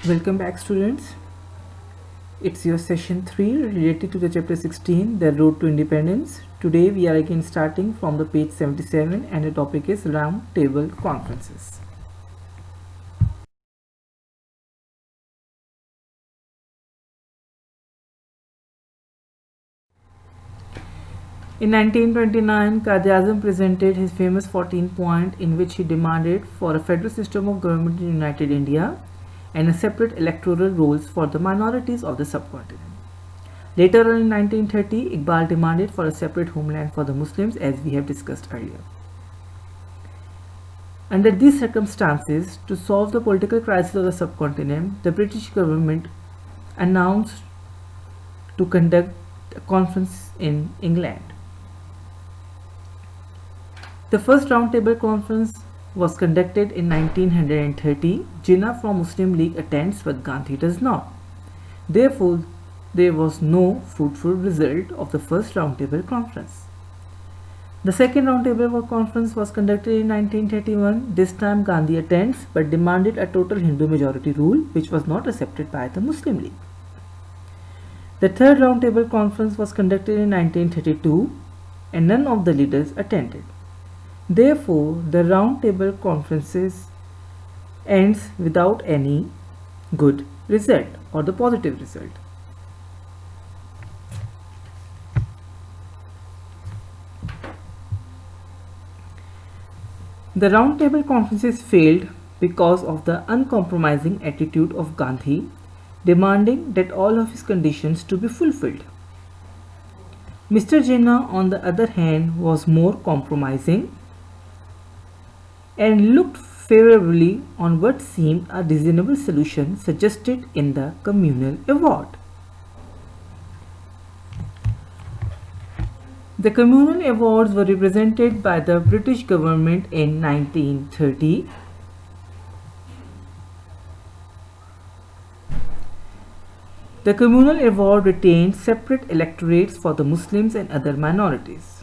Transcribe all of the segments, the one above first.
Welcome back, students. It's your session 3 related to the chapter 16, The Road to Independence. Today we are again starting from the page 77 and the topic is Round Table Conferences. In 1929, Quaid-e-Azam presented his famous 14 point in which he demanded for a federal system of government in United India and a separate electoral rolls for the minorities of the subcontinent. Later on in 1930, Iqbal demanded for a separate homeland for the Muslims, as we have discussed earlier. Under these circumstances, to solve the political crisis of the subcontinent, the British government announced to conduct a conference in England. The first roundtable conference was conducted in 1930. Jinnah from Muslim League attends, but Gandhi does not. Therefore, there was no fruitful result of the first roundtable conference. The second roundtable conference was conducted in 1931. This time Gandhi attends, but demanded a total Hindu majority rule, which was not accepted by the Muslim League. The third roundtable conference was conducted in 1932, and none of the leaders attended. Therefore, the roundtable conferences ends without any good result or the positive result. The roundtable conferences failed because of the uncompromising attitude of Gandhi, demanding that all of his conditions to be fulfilled. Mr. Jinnah, on the other hand, was more compromising and looked favorably on what seemed a reasonable solution suggested in the communal award. The communal awards were represented by the British government in 1930. The communal award retained separate electorates for the Muslims and other minorities,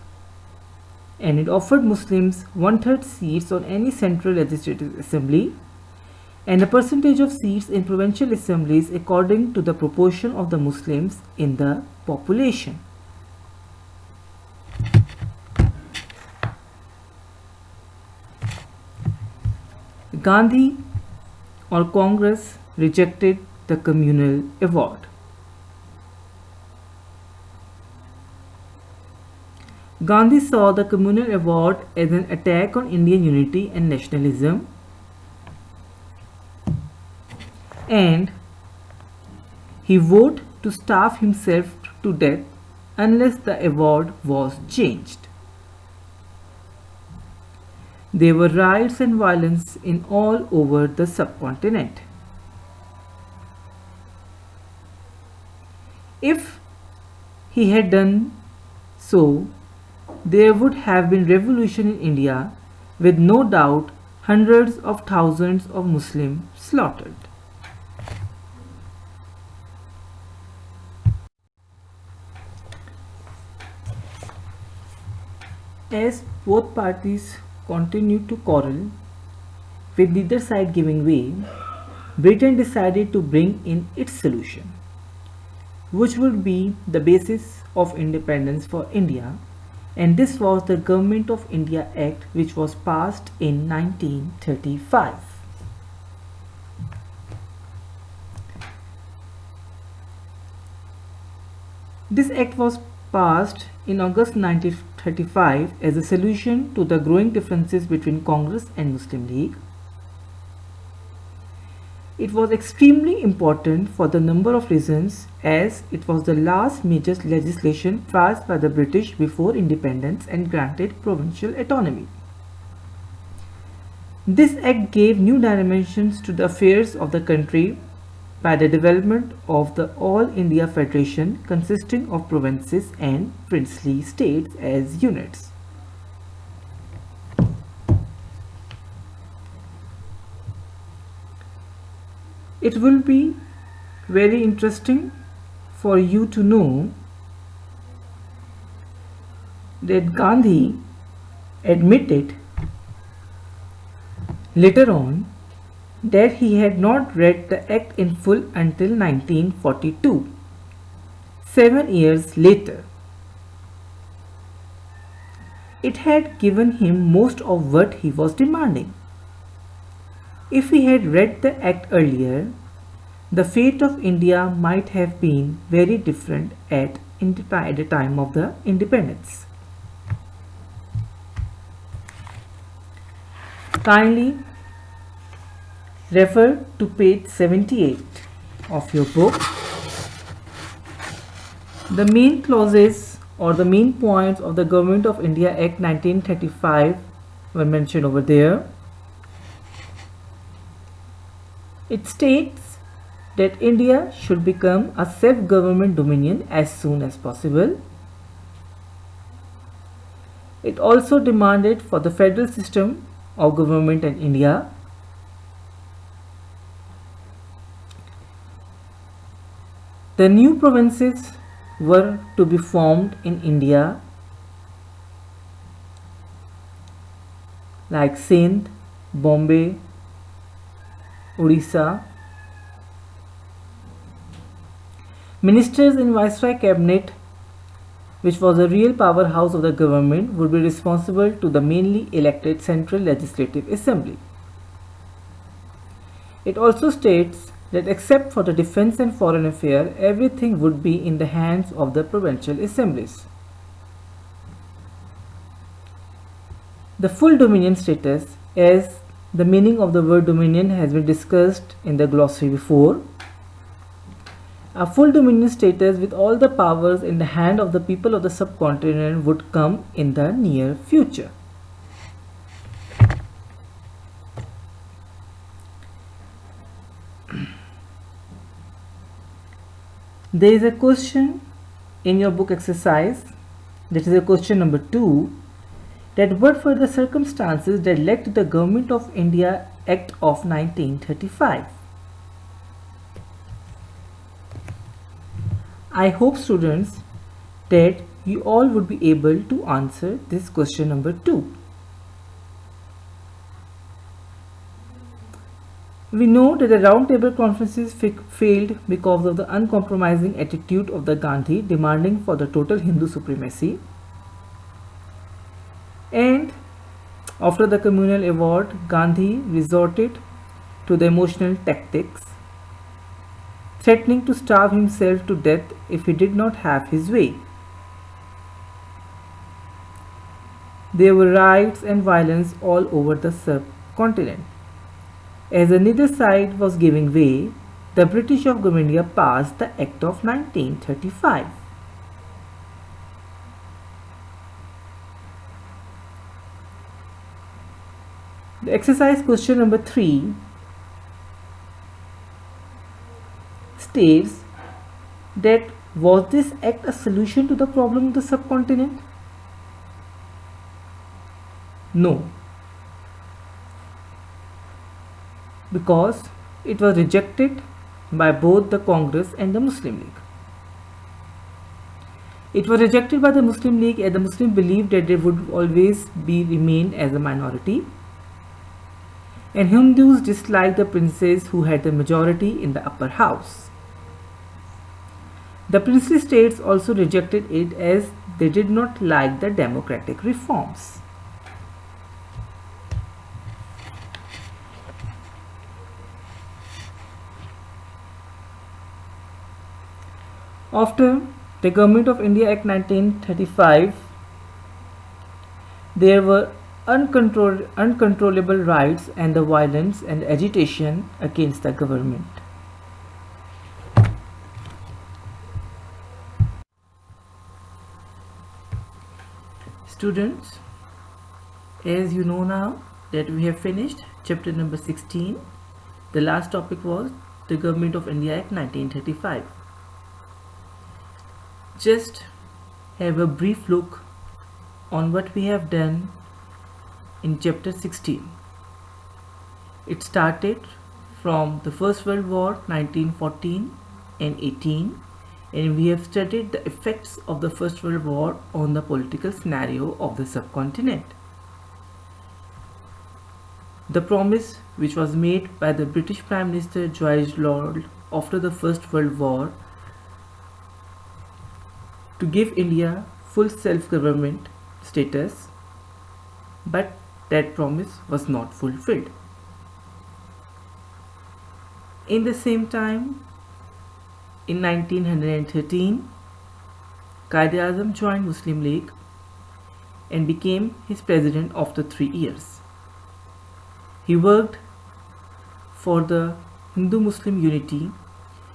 and it offered Muslims 1/3 seats on any central legislative assembly and a percentage of seats in provincial assemblies according to the proportion of the Muslims in the population. Gandhi or Congress rejected the communal award. Gandhi saw the communal award as an attack on Indian unity and nationalism, and he vowed to starve himself to death unless the award was changed. There were riots and violence in all over the subcontinent. If he had done so, there would have been revolution in India, with no doubt hundreds of thousands of Muslims slaughtered. As both parties continued to quarrel, with neither side giving way, Britain decided to bring in its solution, which would be the basis of independence for India, and this was the Government of India Act, which was passed in 1935. This act was passed in August 1935 as a solution to the growing differences between Congress and Muslim League. It was extremely important for the number of reasons, as it was the last major legislation passed by the British before independence and granted provincial autonomy. This act gave new dimensions to the affairs of the country by the development of the All India Federation, consisting of provinces and princely states as units. It will be very interesting for you to know that Gandhi admitted later on that he had not read the act in full until 1942, 7 years later. It had given him most of what he was demanding. If he had read the act earlier, the fate of India might have been very different at the time of the independence. Kindly refer to page 78 of your book. The main clauses or the main points of the Government of India Act 1935 were mentioned over there. It states that India should become a self-government dominion as soon as possible. It also demanded for the federal system of government in India. The new provinces were to be formed in India, like Sindh, Bombay, Odisha. Ministers in Viceroy Cabinet, which was a real powerhouse of the government, would be responsible to the mainly elected Central Legislative Assembly. It also states that except for the defense and foreign affairs, everything would be in the hands of the provincial assemblies. The full dominion status, as the meaning of the word dominion has been discussed in the glossary before. A full dominion status with all the powers in the hand of the people of the subcontinent would come in the near future. There is a question in your book exercise, that is a question number 2, that what were the circumstances that led to the Government of India Act of 1935? I hope, students, that you all would be able to answer this question number 2. We know that the round table conferences failed because of the uncompromising attitude of the Gandhi demanding for the total Hindu supremacy. And after the communal award, Gandhi resorted to the emotional tactics, threatening to starve himself to death if he did not have his way. There were riots and violence all over the subcontinent. As neither side was giving way, the British of India passed the Act of 1935. The exercise question number 3 states that was this act a solution to the problem of the subcontinent? No, because it was rejected by both the Congress and the Muslim League. It was rejected by the Muslim League as the Muslims believed that they would always remain as a minority, and Hindus disliked the princes who had the majority in the upper house. The princely states also rejected it as they did not like the democratic reforms. After the Government of India Act 1935, there were uncontrollable riots and the violence and agitation against the government. Students, as you know now that we have finished chapter number 16, the last topic was the Government of India Act 1935. Just have a brief look on what we have done in chapter 16. It started from the First World War 1914 and 18, and we have studied the effects of the First World War on the political scenario of the subcontinent. The promise which was made by the British Prime Minister George Lord after the First World War to give India full self-government status, but that promise was not fulfilled. In the same time, in 1913, Quaid-e-Azam joined Muslim League and became his president after 3 years. He worked for the Hindu-Muslim unity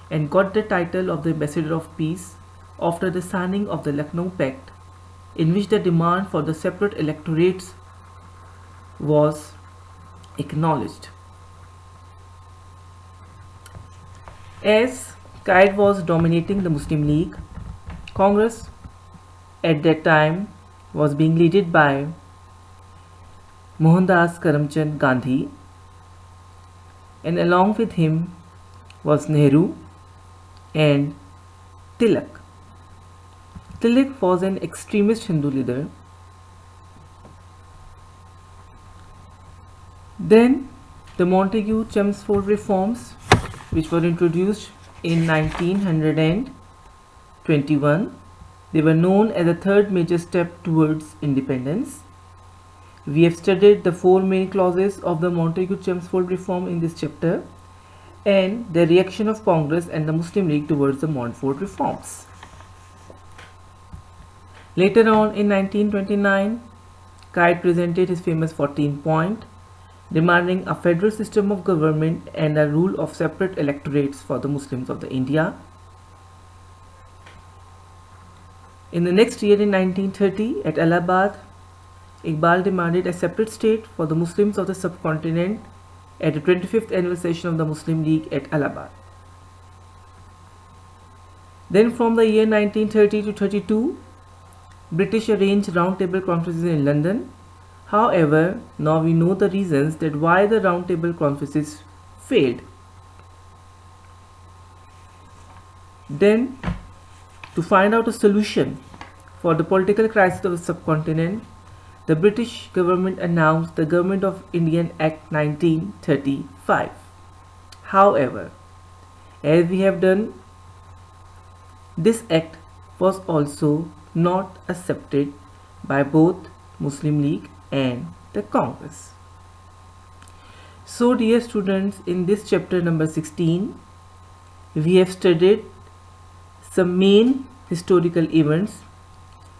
and got the title of the Ambassador of Peace after the signing of the Lucknow Pact, in which the demand for the separate electorates was acknowledged. As Quaid was dominating the Muslim League, Congress at that time was being led by Mohandas Karamchand Gandhi, and along with him was Nehru and Tilak. Tilak was an extremist Hindu leader. Then the Montagu-Chelmsford reforms, which were introduced in 1921, they were known as the third major step towards independence. We have studied the 4 main clauses of the Montagu-Chelmsford reform in this chapter and the reaction of Congress and the Muslim League towards the Montfort reforms. Later on in 1929, Quaid presented his famous 14-point, demanding a federal system of government and a rule of separate electorates for the Muslims of the India. In the next year, in 1930, at Allahabad, Iqbal demanded a separate state for the Muslims of the subcontinent at the 25th annual session of the Muslim League at Allahabad. Then from the year 1930 to 32, British arranged round-table conferences in London. However, now we know the reasons that why the round-table conferences failed. Then, to find out a solution for the political crisis of the subcontinent, the British government announced the Government of Indian Act 1935. However, as we have done, this act was also not accepted by both Muslim League and the Congress. So dear students, in this chapter number 16, we have studied some main historical events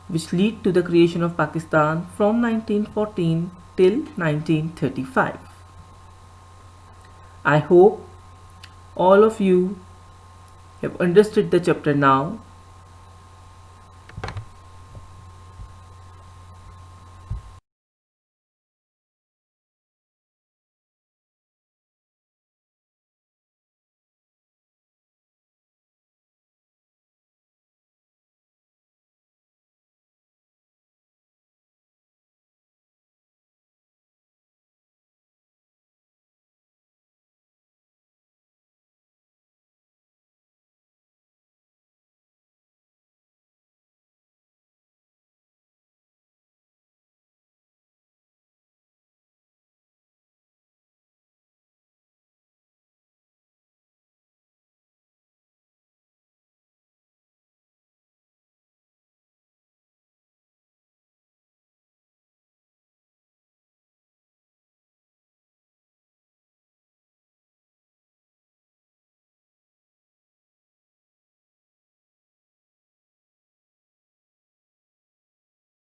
which lead to the creation of Pakistan from 1914 till 1935. I hope all of you have understood the chapter now